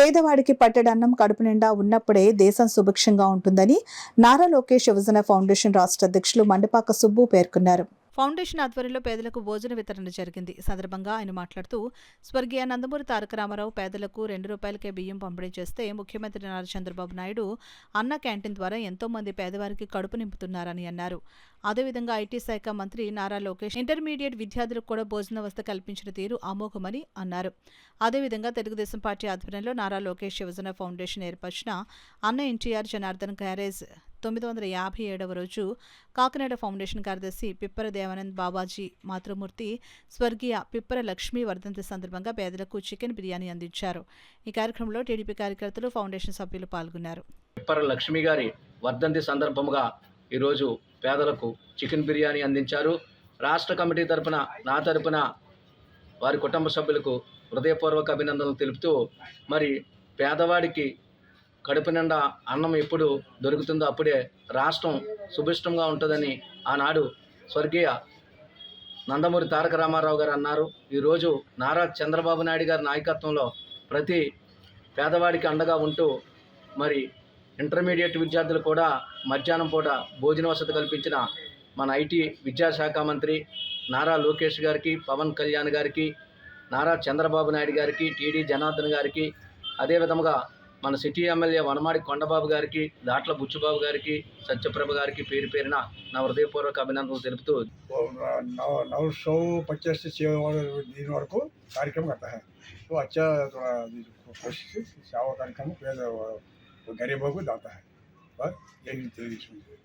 పేదవాడికి పట్టెడన్నం కడుపు నిండా ఉన్నప్పుడే దేశం సుభిక్షంగా ఉంటుందని నారా లోకేష్ యువజన ఫౌండేషన్ రాష్ట్ర అధ్యక్షులు మండపాక సుబ్బు పేర్కొన్నారు. ఫౌండేషన్ ఆధ్వర్యంలో పేదలకు భోజన వితరణ జరిగింది. ఈ సందర్భంగా ఆయన మాట్లాడుతూ, స్వర్గీయ నందమూరి తారక రామారావు పేదలకు ₹2కే బియ్యం పంపిణీ చేస్తే ముఖ్యమంత్రి నారా చంద్రబాబు నాయుడు అన్న క్యాంటీన్ ద్వారా ఎంతో మంది పేదవారికి కడుపు నింపుతున్నారని అన్నారు. అదేవిధంగా ఐటీ శాఖ మంత్రి నారా లోకేష్ ఇంటర్మీడియట్ విద్యార్థులకు కూడా భోజన వ్యవస్థ కల్పించిన తీరు అమోఘమని అన్నారు. అదేవిధంగా తెలుగుదేశం పార్టీ ఆధ్వర్యంలో నారా లోకేష్ యువజన ఫౌండేషన్ ఏర్పరిచిన అన్న ఎన్టీఆర్ జనార్దన్ గ్యారేజ్ 957వ రోజు కాకినాడ ఫౌండేషన్ కార్యదర్శి పిప్పర దేవానంద్ బాబాజీ మాతృమూర్తి స్వర్గీయ పిప్పర లక్ష్మీ వర్ధంతి సందర్భంగా పేదలకు చికెన్ బిర్యానీ అందించారు. ఈ కార్యక్రమంలో టీడీపీ కార్యకర్తలు, ఫౌండేషన్ సభ్యులు పాల్గొన్నారు. పిప్పర లక్ష్మి గారి వర్ధంతి సందర్భంగా ఈరోజు పేదలకు చికెన్ బిర్యానీ అందించారు. రాష్ట్ర కమిటీ తరపున, నా తరపున వారి కుటుంబ సభ్యులకు హృదయపూర్వక అభినందనలు తెలుపుతూ, మరి పేదవాడికి కడుపు నిండా అన్నం ఎప్పుడు దొరుకుతుందో అప్పుడే రాష్ట్రం సుభిష్టంగా ఉంటుందని ఆనాడు స్వర్గీయ నందమూరి తారక రామారావు గారు అన్నారు. ఈరోజు నారా చంద్రబాబు నాయుడు గారి నాయకత్వంలో ప్రతి పేదవాడికి అండగా ఉంటూ మరి ఇంటర్మీడియట్ విద్యార్థులు కూడా మధ్యాహ్నం పూట భోజన వసతి కల్పించిన మన ఐటీ విద్యాశాఖ మంత్రి నారా లోకేష్ గారికి, పవన్ కళ్యాణ్ గారికి, నారా చంద్రబాబు నాయుడు గారికి, టీడీ జనార్దన్ గారికి, అదేవిధంగా మన సిటీ ఎమ్మెల్యే వనమాడి కొండబాబు గారికి, దాట్ల బుచ్చుబాబు గారికి, సత్యప్రభ గారికి పేరు పేరున నా హృదయపూర్వక అభినందనలు తెలుపుతూ 950 से 6 दिन वరకు कार्यक्रम करता है। तो अच्छा कोशिश सेवा कार्यक्रम गरीबों को जाता है, बस यही